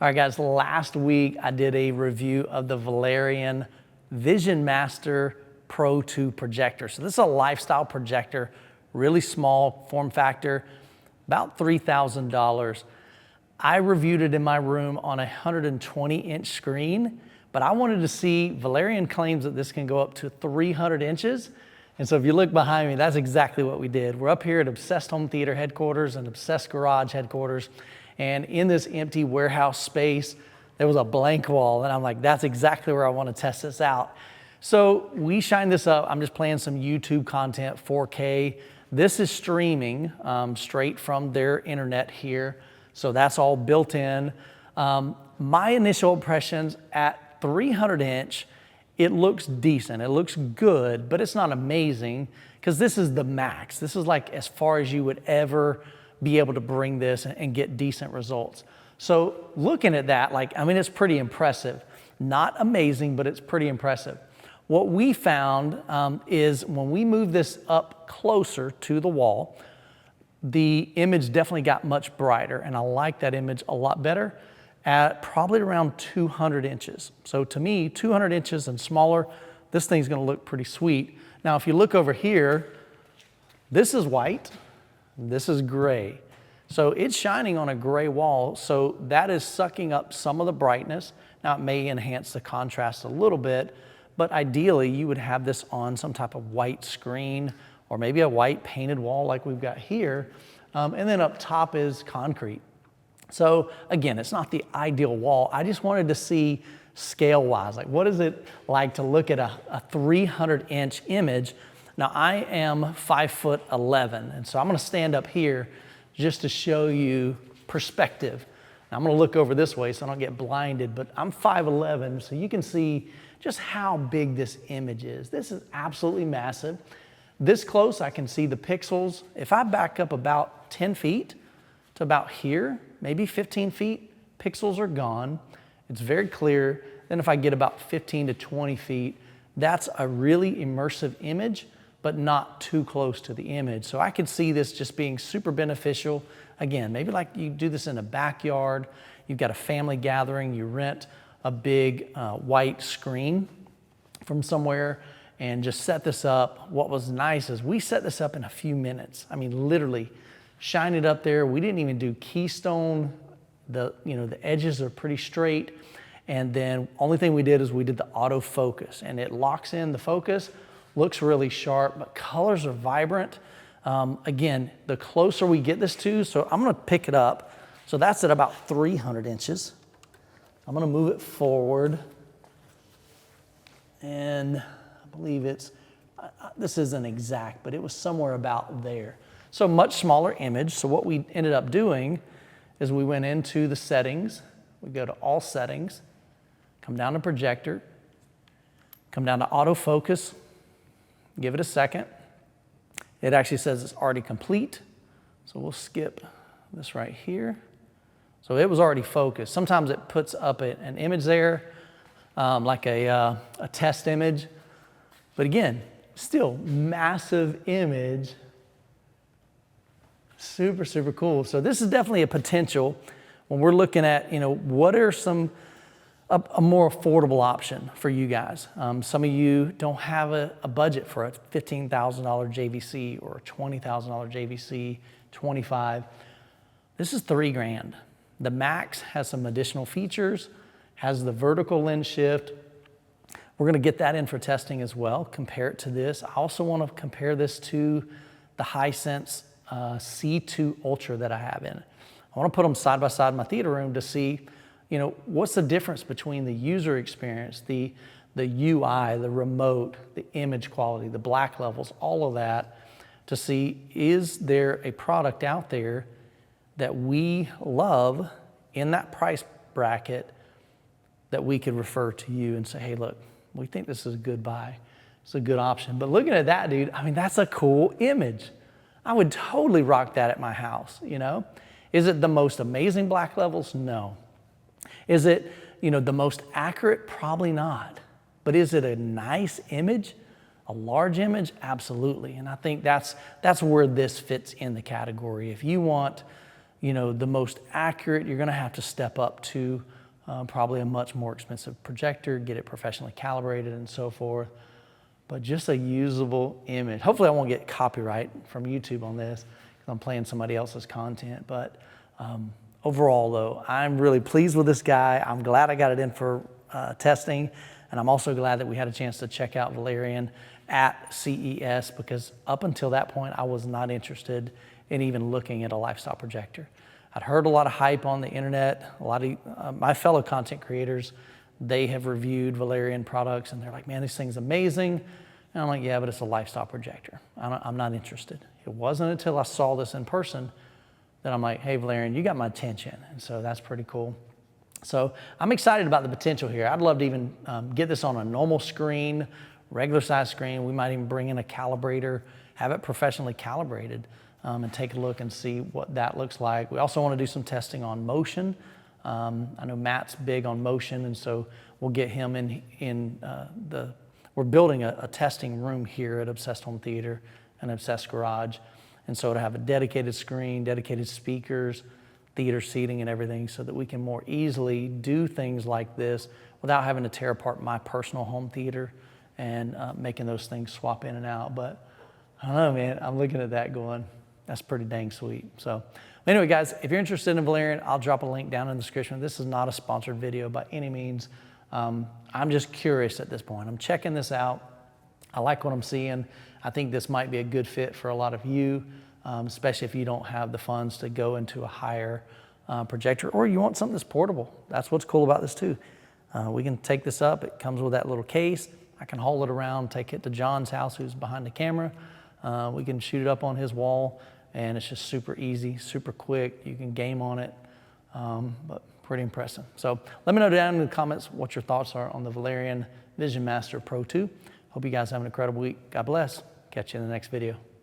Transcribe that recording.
All right, guys, last week I did a review of the Valerion VisionMaster Pro 2 projector. So this is a lifestyle projector, really small form factor, about $3,000. I reviewed it in my room on a 120-inch screen, but I wanted to see, Valerion claims that this can go up to 300 inches. And so if you look behind me, that's exactly what we did. We're up here at Obsessed Home Theater headquarters and Obsessed Garage headquarters. And in this empty warehouse space, there was a blank wall. And I'm like, that's exactly where I want to test this out. So we shine this up. I'm just playing some YouTube content, 4K. This is streaming straight from their internet here. So that's all built in. My initial impressions at 300 inch, it looks decent. It looks good, but it's not amazing because this is the max. This is like as far as you would ever be able to bring this and get decent results. So looking at that, it's pretty impressive. Not amazing, but it's pretty impressive. What we found is when we move this up closer to the wall, the image definitely got much brighter, and I like that image a lot better at probably around 200 inches. So to me, 200 inches and smaller, this thing's gonna look pretty sweet. Now, if you look over here, this is white, this is gray. So it's shining on a gray wall, so that is sucking up some of the brightness. Now, it may enhance the contrast a little bit, but ideally you would have this on some type of white screen or maybe a white painted wall like we've got here. And then up top is concrete. So again, it's not the ideal wall. I just wanted to see scale-wise, like what is it like to look at a 300-inch image. Now I am 5'11", and so I'm gonna stand up here just to show you perspective. Now I'm gonna look over this way so I don't get blinded, but I'm 5'11", so you can see just how big this image is. This is absolutely massive. This close, I can see the pixels. If I back up about 10 feet to about here, maybe 15 feet, pixels are gone. It's very clear. Then if I get about 15 to 20 feet, that's a really immersive image, but not too close to the image. So I could see this just being super beneficial. Again, maybe like you do this in a backyard, you've got a family gathering, you rent a big white screen from somewhere and just set this up. What was nice is we set this up in a few minutes. I mean, literally shine it up there. We didn't even do keystone. The edges are pretty straight. And then only thing we did is we did the autofocus, and it locks in the focus, looks really sharp, but colors are vibrant. Again, the closer we get this to, so I'm gonna pick it up. So that's at about 300 inches. I'm gonna move it forward. And I believe it's, this isn't exact, but it was somewhere about there. So much smaller image. So what we ended up doing is we went into the settings. We go to all settings, come down to projector, come down to autofocus, give it a second. It actually says it's already complete. So we'll skip this right here. So it was already focused. Sometimes it puts up an image there, like a test image. But again, still massive image. Super, super cool. So this is definitely a potential when we're looking at, what are a more affordable option for you guys. Some of you don't have a budget for a $15,000 JVC or a $20,000 JVC, 25. This is $3,000. The Max has some additional features, has the vertical lens shift. We're gonna get that in for testing as well, compare it to this. I also wanna compare this to the Hisense C2 Ultra that I have in it. I wanna put them side by side in my theater room to see, what's the difference between the user experience, the UI, the remote, the image quality, the black levels, all of that, to see, is there a product out there that we love in that price bracket that we could refer to you and say, hey, look, we think this is a good buy. It's a good option. But looking at that, dude, that's a cool image. I would totally rock that at my house, Is it the most amazing black levels? No. Is it, the most accurate? Probably not. But is it a nice image? A large image? Absolutely. And I think that's where this fits in the category. If you want, you know, the most accurate, you're gonna have to step up to probably a much more expensive projector, get it professionally calibrated and so forth. But just a usable image. Hopefully I won't get copyright from YouTube on this because I'm playing somebody else's content. But overall though, I'm really pleased with this guy. I'm glad I got it in for testing. And I'm also glad that we had a chance to check out Valerion at CES, because up until that point, I was not interested in even looking at a lifestyle projector. I'd heard a lot of hype on the internet. A lot of my fellow content creators, they have reviewed Valerion products and they're like, man, this thing's amazing. And I'm like, yeah, but it's a lifestyle projector. I'm not interested. It wasn't until I saw this in person that I'm like, hey, Valerion, you got my attention. And so that's pretty cool. So I'm excited about the potential here. I'd love to even get this on a normal screen, regular size screen. We might even bring in a calibrator, have it professionally calibrated, and take a look and see what that looks like. We also want to do some testing on motion. I know Matt's big on motion, and so we'll get him we're building a testing room here at Obsessed Home Theater and Obsessed Garage. And so to have a dedicated screen, dedicated speakers, theater seating and everything, so that we can more easily do things like this without having to tear apart my personal home theater and making those things swap in and out. But I don't know, man, I'm looking at that going, that's pretty dang sweet. So anyway, guys, if you're interested in Valerion, I'll drop a link down in the description. This is not a sponsored video by any means. I'm just curious at this point. I'm checking this out. I like what I'm seeing. I think this might be a good fit for a lot of you, especially if you don't have the funds to go into a higher projector, or you want something that's portable. That's what's cool about this too. We can take this up. It comes with that little case. I can haul it around, take it to John's house, who's behind the camera. We can shoot it up on his wall, and it's just super easy, super quick. You can game on it, but pretty impressive. So let me know down in the comments what your thoughts are on the Valerion VisionMaster Pro 2. Hope you guys have an incredible week. God bless. Catch you in the next video.